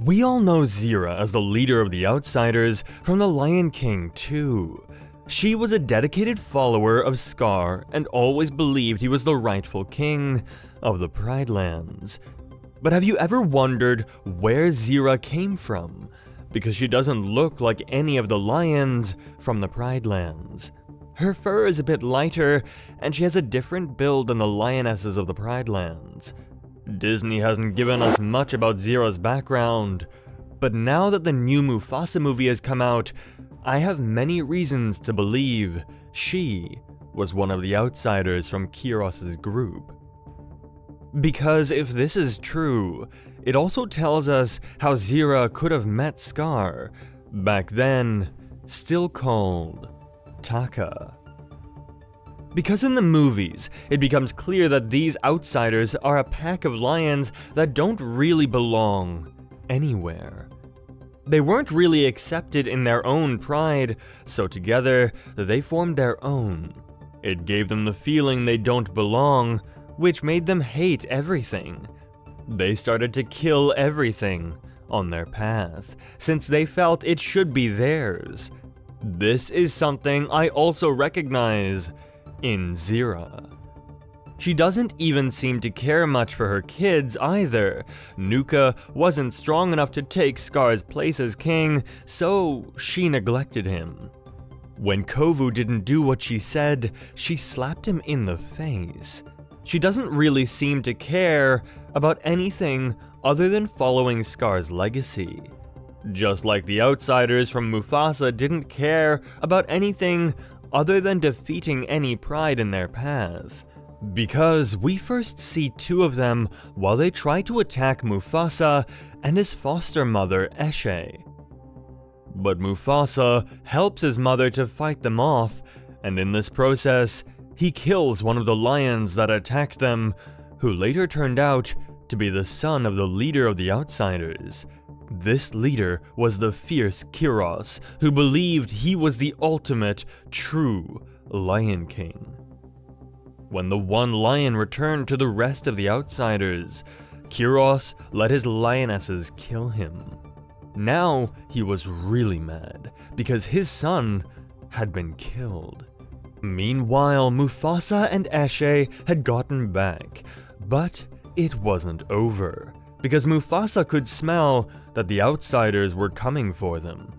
We all know Zira as the leader of the Outsiders from The Lion King 2. She was a dedicated follower of Scar and always believed he was the rightful king of the pridelands. But have you ever wondered where Zira came from? Because she doesn't look like any of the lions from the pridelands. Her fur is a bit lighter, and she has a different build than the lionesses of the pridelands. Disney hasn't given us much about Zira's background, but now that the new Mufasa movie has come out, I have many reasons to believe she was one of the outsiders from Kiros' group. Because if this is true, it also tells us how Zira could have met Scar, back then still called Taka. Because in the movies, it becomes clear that these outsiders are a pack of lions that don't really belong anywhere. They weren't really accepted in their own pride, so together, they formed their own. It gave them the feeling they don't belong, which made them hate everything. They started to kill everything on their path, since they felt it should be theirs. This is something I also recognize in Zira. She doesn't even seem to care much for her kids either. Nuka wasn't strong enough to take Scar's place as king, so she neglected him. When Kovu didn't do what she said, she slapped him in the face. She doesn't really seem to care about anything other than following Scar's legacy. Just like the outsiders from Mufasa didn't care about anything other than defeating any pride in their path. Because we first see two of them while they try to attack Mufasa and his foster mother, Eshe. But Mufasa helps his mother to fight them off, and in this process, he kills one of the lions that attacked them, who later turned out to be the son of the leader of the outsiders. This leader was the fierce Kiros, who believed he was the ultimate, true Lion King. When the one lion returned to the rest of the outsiders, Kiros let his lionesses kill him. Now he was really mad, because his son had been killed. Meanwhile, Mufasa and Eshe had gotten back, but it wasn't over, because Mufasa could smell that the outsiders were coming for them.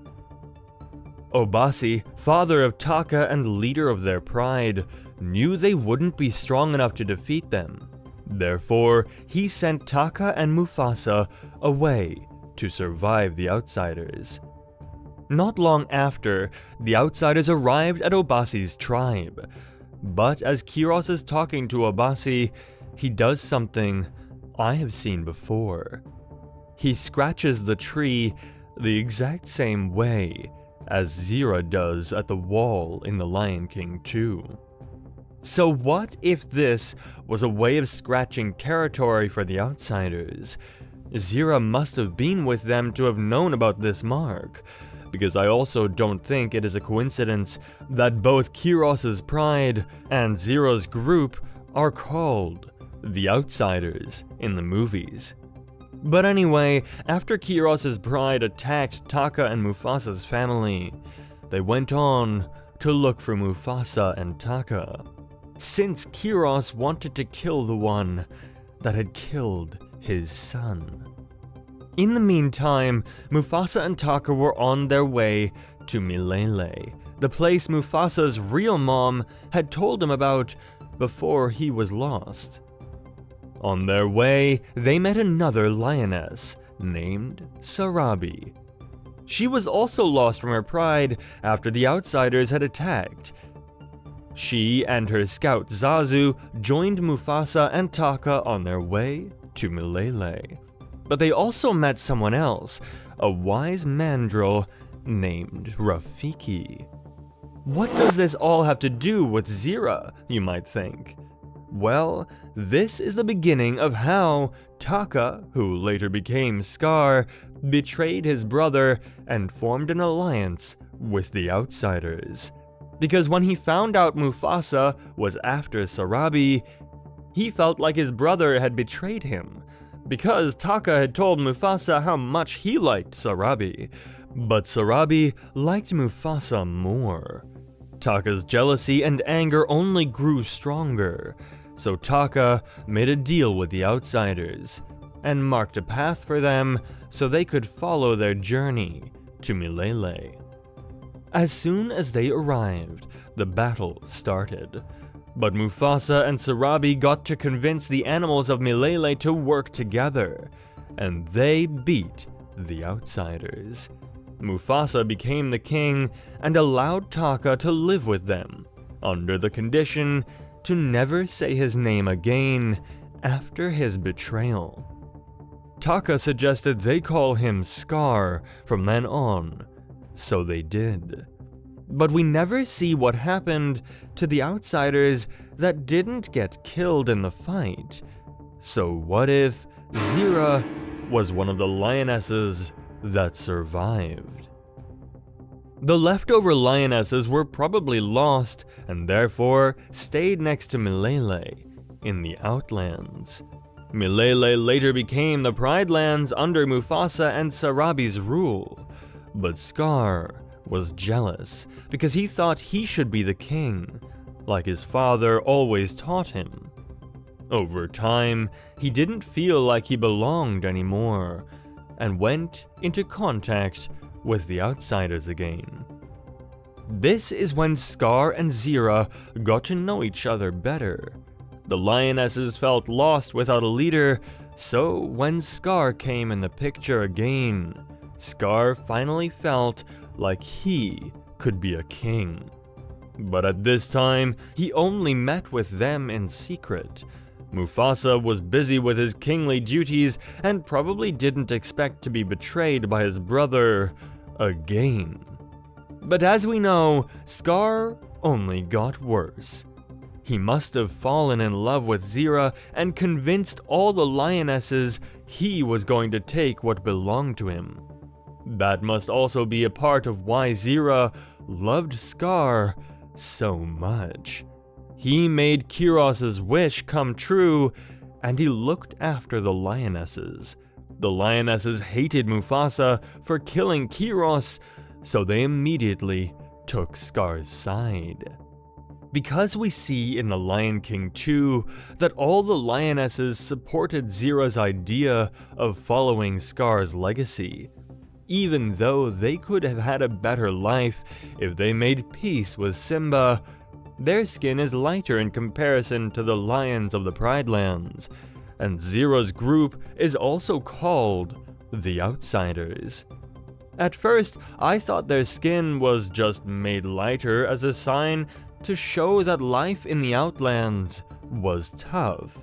Obasi, father of Taka and leader of their pride, knew they wouldn't be strong enough to defeat them. Therefore, he sent Taka and Mufasa away to survive the outsiders. Not long after, the outsiders arrived at Obasi's tribe. But as Kiros is talking to Obasi, he does something I have seen before. He scratches the tree the exact same way as Zira does at the wall in The Lion King 2. So what if this was a way of scratching territory for the outsiders? Zira must have been with them to have known about this mark, because I also don't think it is a coincidence that both Kiros' pride and Zira's group are called the Outsiders in the movies. But anyway, after Kiros' pride attacked Taka and Mufasa's family, they went on to look for Mufasa and Taka, since Kiros wanted to kill the one that had killed his son. In the meantime, Mufasa and Taka were on their way to Milele, the place Mufasa's real mom had told him about before he was lost. On their way, they met another lioness named Sarabi. She was also lost from her pride after the outsiders had attacked. She and her scout Zazu joined Mufasa and Taka on their way to Milele. But they also met someone else, a wise mandrill named Rafiki. What does this all have to do with Zira, you might think? Well, this is the beginning of how Taka, who later became Scar, betrayed his brother and formed an alliance with the outsiders. Because when he found out Mufasa was after Sarabi, he felt like his brother had betrayed him. because Taka had told Mufasa how much he liked Sarabi, but Sarabi liked Mufasa more. Taka's jealousy and anger only grew stronger, so Taka made a deal with the outsiders and marked a path for them so they could follow their journey to Milele. As soon as they arrived, the battle started. But Mufasa and Sarabi got to convince the animals of Milele to work together, and they beat the outsiders. Mufasa became the king and allowed Taka to live with them, under the condition to never say his name again after his betrayal. Taka suggested they call him Scar from then on, so they did. But we never see what happened to the outsiders that didn't get killed in the fight. So what if Zira was one of the lionesses that survived? The leftover lionesses were probably lost and therefore stayed next to Milele in the Outlands. Milele later became the pridelands under Mufasa and Sarabi's rule, but Scar was jealous because he thought he should be the king, like his father always taught him. Over time, he didn't feel like he belonged anymore and went into contact with the outsiders again. This is when Scar and Zira got to know each other better. The lionesses felt lost without a leader, so when Scar came in the picture again, Scar finally felt like he could be a king. But at this time, he only met with them in secret. Mufasa was busy with his kingly duties and probably didn't expect to be betrayed by his brother again. But as we know, Scar only got worse. He must have fallen in love with Zira and convinced all the lionesses he was going to take what belonged to him. That must also be a part of why Zira loved Scar so much. He made Kiros' wish come true, and he looked after the lionesses. The lionesses hated Mufasa for killing Kiros, so they immediately took Scar's side. Because we see in The Lion King 2 that all the lionesses supported Zira's idea of following Scar's legacy, even though they could have had a better life if they made peace with Simba, their skin is lighter in comparison to the lions of the Pridelands, and Zira's group is also called the Outsiders. At first, I thought their skin was just made lighter as a sign to show that life in the Outlands was tough.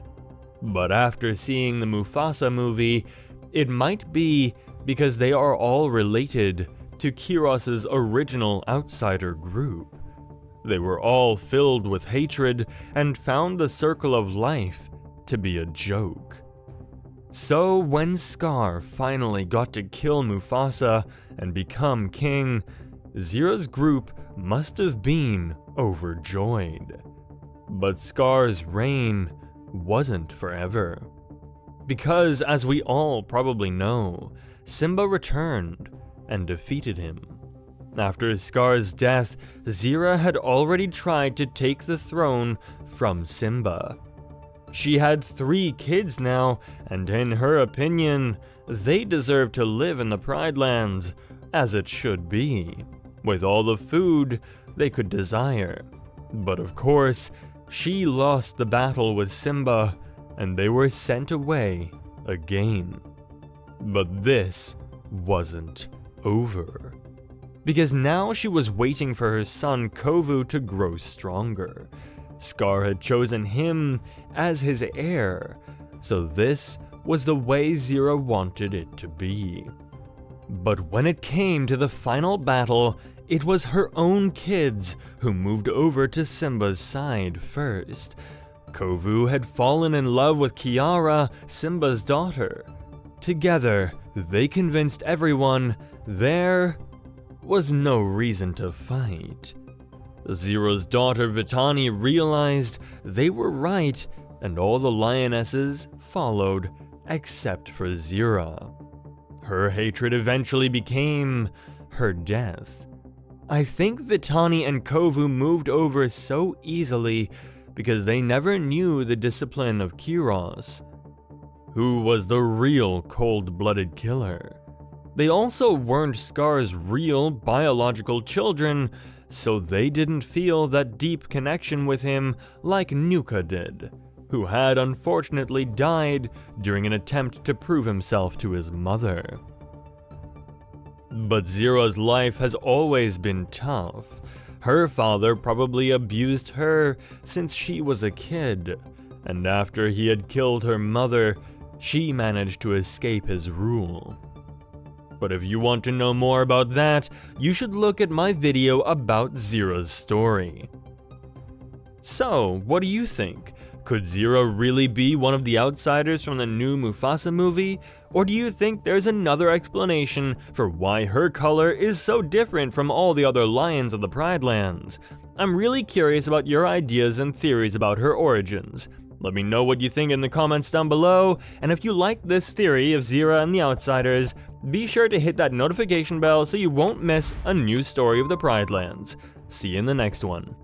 But after seeing the Mufasa movie, it might be because they are all related to Kiros' original outsider group. They were all filled with hatred and found the circle of life to be a joke. So when Scar finally got to kill Mufasa and become king, Zira's group must have been overjoyed. But Scar's reign wasn't forever. Because, as we all probably know, Simba returned and defeated him. After Scar's death, Zira had already tried to take the throne from Simba. She had 3 kids now, and in her opinion, they deserved to live in the Pridelands, as it should be, with all the food they could desire. But of course, she lost the battle with Simba, and they were sent away again. But this wasn't over. Because now she was waiting for her son Kovu to grow stronger. Scar had chosen him as his heir, so this was the way Zira wanted it to be. But when it came to the final battle, it was her own kids who moved over to Simba's side first. Kovu had fallen in love with Kiara, Simba's daughter. Together, they convinced everyone there was no reason to fight. Zira's daughter Vitani realized they were right, and all the lionesses followed except for Zira. Her hatred eventually became her death. I think Vitani and Kovu moved over so easily because they never knew the discipline of Kiros, who was the real cold-blooded killer. They also weren't Scar's real biological children, so they didn't feel that deep connection with him like Nuka did, who had unfortunately died during an attempt to prove himself to his mother. But Zira's life has always been tough. Her father probably abused her since she was a kid, and after he had killed her mother, she managed to escape his rule. But if you want to know more about that, you should look at my video about Zira's story. So, what do you think? Could Zira really be one of the outsiders from the new Mufasa movie? Or do you think there's another explanation for why her color is so different from all the other lions of the Pridelands? I'm really curious about your ideas and theories about her origins. Let me know what you think in the comments down below, and if you like this theory of Zira and the outsiders, be sure to hit that notification bell so you won't miss a new story of the Pridelands. See you in the next one.